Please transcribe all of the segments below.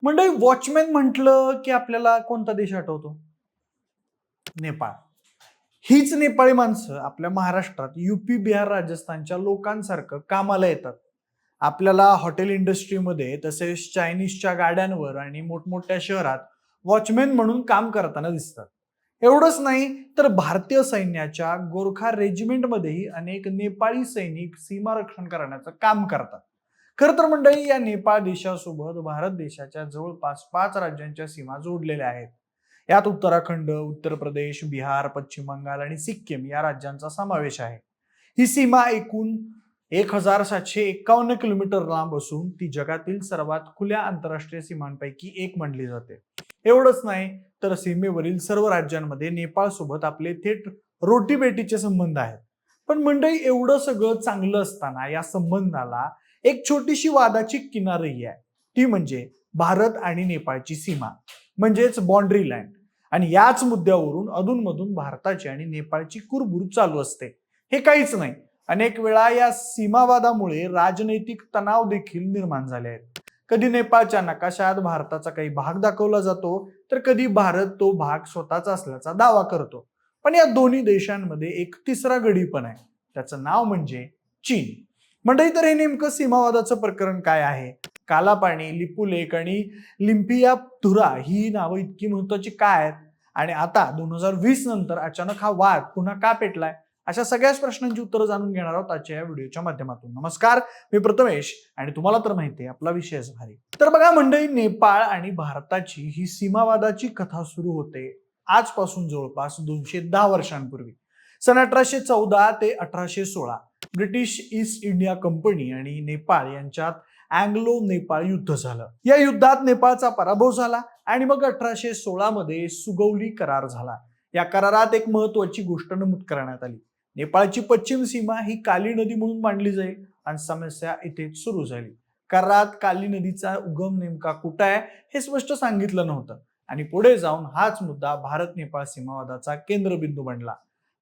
म्हणजे वॉचमॅन म्हटलं की आपल्याला कोणता देश आठवतो? नेपाळ. हीच नेपाळी माणसं आपल्या महाराष्ट्रात यूपी, बिहार, राजस्थानच्या लोकांसारखं कामाला येतात. आपल्याला हॉटेल इंडस्ट्रीमध्ये तसेच चायनीजच्या गाड्यांवर आणि मोठमोठ्या शहरात वॉचमॅन म्हणून काम करताना दिसतात. एवढंच नाही तर भारतीय सैन्याच्या गोरखा रेजिमेंटमध्येही अनेक नेपाळी सैनिक सीमारक्षण करण्याचं काम करतात. खरं तर मंडळी, या नेपाळ देशासोबत भारत देशाच्या जवळपास 5 राज्यांच्या सीमा जोडलेल्या आहेत. यात उत्तराखंड, उत्तर प्रदेश, बिहार, पश्चिम बंगाल आणि सिक्कीम या राज्यांचा समावेश आहे. ही सीमा एकूण 1751 किलोमीटर लांब असून ती जगातील सर्वात खुल्या आंतरराष्ट्रीय सीमांपैकी एक मानली जाते. एवढंच नाही तर सीमेवरील सर्व राज्यांमध्ये नेपाळ सोबत आपले थेट रोटीबेटीचे संबंध आहेत. पण मंडळी, एवढं सगळं चांगलं असताना या संबंधाला एक छोटीशी वादाची किनारही आहे. ती म्हणजे भारत आणि नेपाळची सीमा, म्हणजेच बाँड्री लँड. आणि याच मुद्द्यावरून अधूनमधून भारताची आणि नेपाळची कुरबुर चालू असते. हे काहीच नाही, अनेक वेळा या सीमावादामुळे राजनैतिक तणाव देखील निर्माण झाले आहेत. कधी नेपाळच्या नकाशात भारताचा काही भाग दाखवला जातो, तर कधी भारत तो भाग स्वतःचा असल्याचा दावा करतो. पण या दोन्ही देशांमध्ये एक तिसरा गडी पण आहे. त्याचं नाव म्हणजे चीन. मंडळी, तर हे नेमकं सीमावादाचं प्रकरण काय आहे? कालापाणी, लिपुलेख आणि लिम्पियाधुरा ही नावं इतकी महत्वाची काय आहेत? आणि आता 2020 नंतर अचानक हा वाद पुन्हा का पेटलाय? अशा सगळ्याच प्रश्नांची उत्तरं जाणून घेणार आहोत आजच्या या व्हिडिओच्या माध्यमातून. नमस्कार, मी प्रथमेश आणि तुम्हाला तर माहिती आहे आपला विषयच भारी. तर बघा मंडळी, नेपाळ आणि भारताची ही सीमावादाची कथा सुरू होते आजपासून जवळपास 210 वर्षांपूर्वी. सन 1814 ते 1816 ब्रिटिश ईस्ट इंडिया कंपनी आणि नेपाळ यांच्यात अँग्लो नेपाळ युद्ध झालं. या युद्धात नेपाळचा पराभव झाला आणि मग 1816 मध्ये सुगौली करार झाला. या करारात एक महत्वाची गोष्ट नमूद करण्यात आली. नेपाळची पश्चिम सीमा ही काली नदी म्हणून मांडली जाईल आणि समस्या इथेच सुरू झाली. करारात काली नदीचा उगम नेमका कुठं आहे हे स्पष्ट सांगितलं नव्हतं आणि पुढे जाऊन हाच मुद्दा भारत नेपाळ सीमावादाचा केंद्रबिंदू बनला.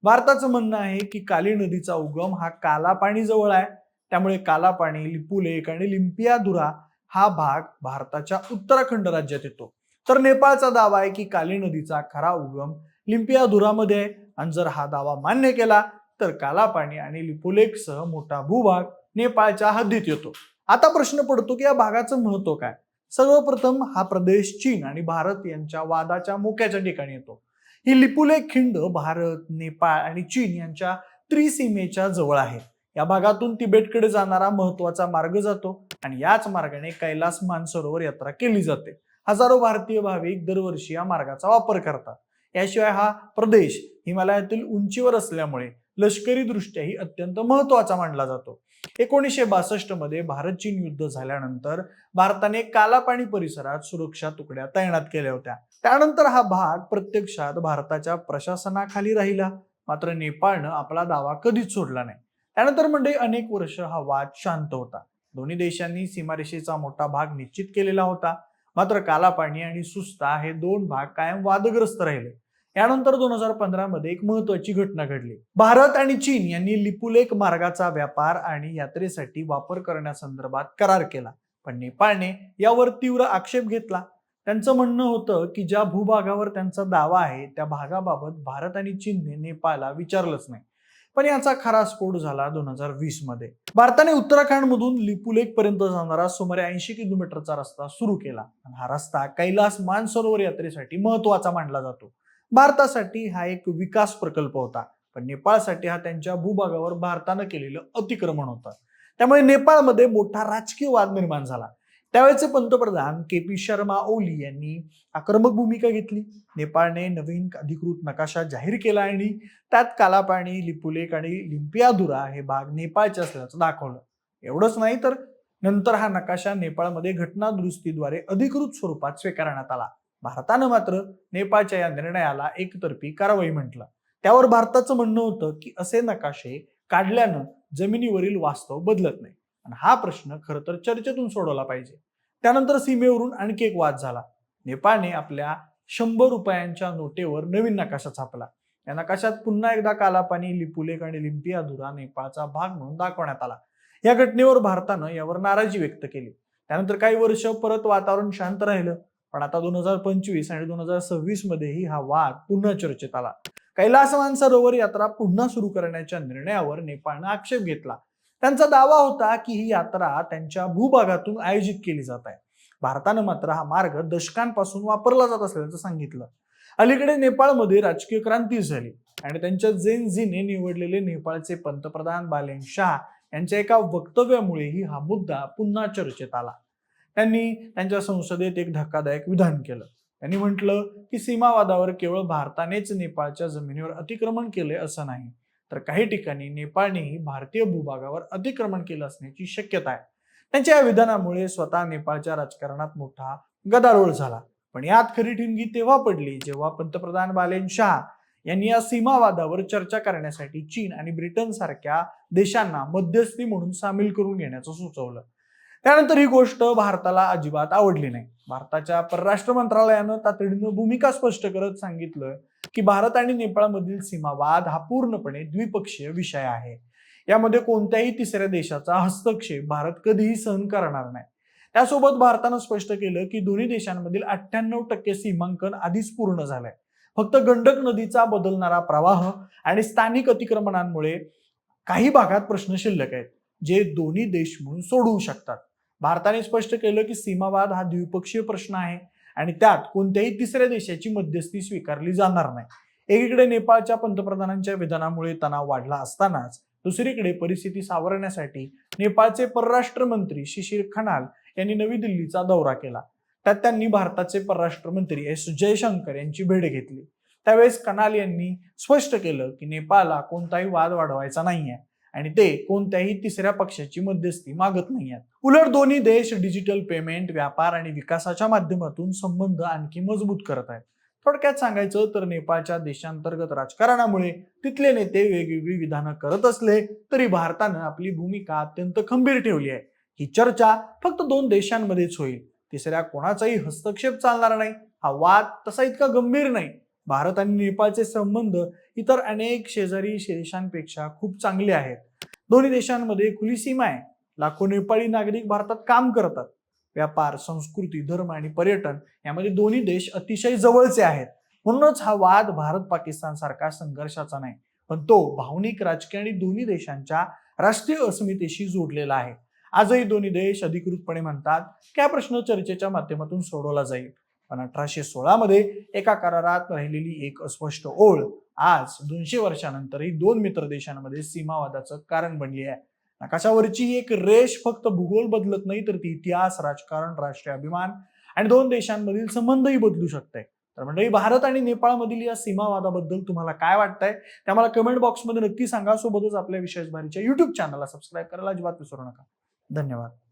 भारताचं म्हणणं आहे की काली नदीचा उगम हा कालापाणी जवळ आहे, त्यामुळे कालापाणी, लिपुलेख आणि लिम्पियाधुरा हा भाग भारताच्या उत्तराखंड राज्यात येतो. तर नेपाळचा दावा आहे की काली नदीचा खरा उगम लिम्पियाधुरामध्ये आहे आणि जर हा दावा मान्य केला तर कालापाणी आणि लिपुलेखसह मोठा भूभाग नेपाळच्या हद्दीत येतो. आता प्रश्न पडतो की या भागाचं महत्व काय? सर्वप्रथम हा प्रदेश चीन आणि भारत यांच्या वादाच्या मोक्याच्या ठिकाणी येतो. ही लिपुलेख खिंड भारत, नेपाळ आणि चीन यांच्या त्रिसीमेच्या जवळ आहे. या भागातून तिबेटकडे जाणारा महत्वाचा मार्ग जातो आणि याच मार्गाने कैलास मानसरोवर यात्रा केली जाते. हजारो भारतीय भाविक दरवर्षी या मार्गाचा वापर करतात. याशिवाय हा प्रदेश हिमालयातील उंचीवर असल्यामुळे लष्करी दृष्ट्याही अत्यंत महत्वाचा मानला जातो. 1962 मध्ये भारत चीन युद्ध झाल्यानंतर भारताने कालापाणी परिसरात सुरक्षा तुकड्या तैनात केल्या होत्या. त्यानंतर हा भाग प्रत्यक्षात भारताच्या प्रशासनाखाली राहिला. मात्र नेपाळनं आपला दावा कधीच सोडला नाही. त्यानंतर म्हणजे अनेक वर्ष हा वाद शांत होता. दोन्ही देशांनी सीमारेषेचा मोठा भाग निश्चित केलेला होता. मात्र कालापाणी आणि सुस्ता हे दोन भाग कायम वादग्रस्त राहिले. यानंतर 2015 मध्ये एक महत्वाची घटना घडली. भारत आणि चीन यांनी लिपुलेख मार्गाचा व्यापार आणि यात्रेसाठी वापर करण्यासंदर्भात करार केला. पण नेपाळने यावर तीव्र आक्षेप घेतला. त्यांचं म्हणणं होतं की ज्या भूभागावर त्यांचा दावा आहे त्या भागाबाबत भारत आणि चीनने नेपाळला विचारलंच नाही. पण याचा खरा स्फोट झाला 2020 मध्ये. भारताने उत्तराखंड मधून लिपुलेख पर्यंत जाणारा सुमारे 80 किलोमीटरचा रस्ता सुरू केला. हा रस्ता कैलास मानसरोवर यात्रेसाठी महत्वाचा मानला जातो. भारतासाठी हा एक विकास प्रकल्प होता, पण नेपाळसाठी हा त्यांच्या भूभागावर भारतानं केलेलं अतिक्रमण होतं. त्यामुळे नेपाळमध्ये मोठा राजकीय वाद निर्माण झाला. त्यावेळेचे पंतप्रधान के.पी. शर्मा ओली यांनी आक्रमक भूमिका घेतली. नेपाळने नवीन अधिकृत नकाशा जाहीर केला आणि त्यात कालापाणी, लिपुलेख आणि लिम्पियाधुरा हे भाग नेपाळचे असल्याचं दाखवलं. एवढंच नाही तर नंतर हा नकाशा नेपाळमध्ये घटना दुरुस्तीद्वारे अधिकृत स्वरूपात स्वीकारण्यात आला. भारतानं मात्र नेपाळच्या या निर्णयाला एकतर्फी कारवाई म्हटलं. त्यावर भारताचं म्हणणं होतं की असे नकाशे काढल्यानं जमिनीवरील वास्तव बदलत नाही आणि हा प्रश्न खरं तर चर्चेतून सोडवला पाहिजे. त्यानंतर सीमेवरून आणखी एक वाद झाला. नेपाळने आपल्या 100 रुपयांच्या नोटेवर नवीन नकाशा छापला. या नकाशात पुन्हा एकदा कालापाणी, लिपुलेख आणि लिम्पियाधुरा नेपाळचा भाग म्हणून दाखवण्यात आला. या घटनेवर भारतानं यावर नाराजी व्यक्त केली. त्यानंतर काही वर्ष परत वातावरण शांत राहिलं, पण आता 2025 आणि 2026 मध्येही हा वाद पुन्हा चर्चेत आला. कैलास मानसरोवर यात्रा पुन्हा सुरू करण्याच्या निर्णयावर नेपाळनं आक्षेप घेतला. त्यांचा दावा होता की ही यात्रा त्यांच्या भूभागातून आयोजित केली जात आहे. भारतानं मात्र हा मार्ग दशकांपासून वापरला जात असल्याचं सांगितलं. अलीकडे नेपाळमध्ये राजकीय क्रांती झाली आणि त्यांच्या झेन झीने निवडलेले नेपाळचे पंतप्रधान बालेन शाह यांच्या एका वक्तव्यामुळेही हा मुद्दा पुन्हा चर्चेत आला. त्यांनी त्यांच्या संसदेत एक धक्कादायक विधान केलं. त्यांनी म्हटलं की सीमावादावर केवळ भारतानेच नेपाळच्या जमिनीवर अतिक्रमण केले असं नाही, तर काही ठिकाणी नेपाळनेही भारतीय भूभागावर अतिक्रमण केलं असण्याची शक्यता आहे. त्यांच्या या विधानामुळे स्वतः नेपाळच्या राजकारणात मोठा गदारोळ झाला. पण यात खरी ठिणगी तेव्हा पडली जेव्हा पंतप्रधान बालेन शाह यांनी या सीमावादावर चर्चा करण्यासाठी चीन आणि ब्रिटन सारख्या देशांना मध्यस्थी म्हणून सामील करून घेण्याचं सुचवलं. त्यानंतर ही गोष्ट भारताला अजिबात आवडली नाही. भारताच्या परराष्ट्र मंत्रालयानं तातडीनं भूमिका स्पष्ट करत सांगितलं की भारत आणि नेपाळमधील सीमावाद हा पूर्णपणे द्विपक्षीय विषय आहे. यामध्ये कोणत्याही तिसऱ्या देशाचा हस्तक्षेप भारत कधीही सहन करणार नाही. त्यासोबत भारतानं स्पष्ट केलं की दोन्ही देशांमधील 98% सीमांकन आधीच पूर्ण झालंय. फक्त गंडक नदीचा बदलणारा प्रवाह आणि स्थानिक अतिक्रमणांमुळे काही भागात प्रश्न शिल्लक आहेत, जे दोन्ही देश म्हणून सोडवू शकतात. भारताने स्पष्ट केलं की सीमावाद हा द्विपक्षीय प्रश्न आहे आणि त्यात कोणत्याही तिसऱ्या देशाची मध्यस्थी स्वीकारली जाणार नाही. एकीकडे नेपाळच्या पंतप्रधानांच्या विधानामुळे तणाव वाढला असतानाच दुसरीकडे परिस्थिती सावरण्यासाठी नेपाळचे परराष्ट्र मंत्री शिशिर खनाल यांनी नवी दिल्लीचा दौरा केला. त्यात त्यांनी भारताचे परराष्ट्र मंत्री एस जयशंकर यांची भेट घेतली. त्यावेळेस कनाल यांनी स्पष्ट केलं की नेपाळला कोणताही वाद वाढवायचा नाहीये आणि ते कोणत्याही तिसऱ्या पक्षाची मध्यस्थी मागत नाहीयेत. उलट दोन्ही देश डिजिटल पेमेंट, व्यापार आणि विकासाच्या माध्यमातून संबंध आणखी मजबूत करत आहेत. थोडक्यात सांगायचं तर नेपाळच्या देशांतर्गत राजकारणामुळे तिथले नेते वेगवेगळी विधानं करत असले तरी भारतानं आपली भूमिका अत्यंत खंबीर ठेवली आहे. ही चर्चा फक्त दोन देशांमध्येच होईल, तिसऱ्या कोणाचाही हस्तक्षेप चालणार नाही. हा वाद तसा इतका गंभीर नाही. भारत आणि नेपाळचे संबंध इतर अनेक शेजारी देशांपेक्षा खूप चांगले आहेत. दोन्ही देशांमध्ये खुली सीमा आहे. लाखो नेपाळी नागरिक भारतात काम करतात. व्यापार, संस्कृती, धर्म आणि पर्यटन यामध्ये दोन्ही देश अतिशय जवळचे आहेत. म्हणूनच हा वाद भारत पाकिस्तान सारखा संघर्षाचा नाही, पण तो भावनिक, राजकीय आणि दोन्ही देशांच्या राष्ट्रीय अस्मितेशी जोडलेला आहे. आजही दोन्ही देश अधिकृतपणे म्हणतात की हा प्रश्न चर्चेच्या माध्यमातून सोडवला जाईल. पण 1816 मध्ये एका करारात राहिलेली एक अस्पष्ट ओळ आज 200 वर्षानंतरही दोन मित्र देशांमध्ये सीमावादाचं कारण बनली आहे. नकाशावरची एक रेष फक्त भूगोल बदलत नाही, तर ती इतिहास, राजकारण, राष्ट्रीय अभिमान आणि दोन देशांमधील संबंधही बदलू शकते. तर मंडळी, भारत आणि नेपाळमधील या सीमावादाबद्दल तुम्हाला काय वाटतंय ते आम्हाला कमेंट बॉक्समध्ये नक्की सांगा. सोबतच आपल्या विशेष भारीच्या युट्यूब चॅनलला सबस्क्राईब करायला अजिबात विसरू नका. धन्यवाद.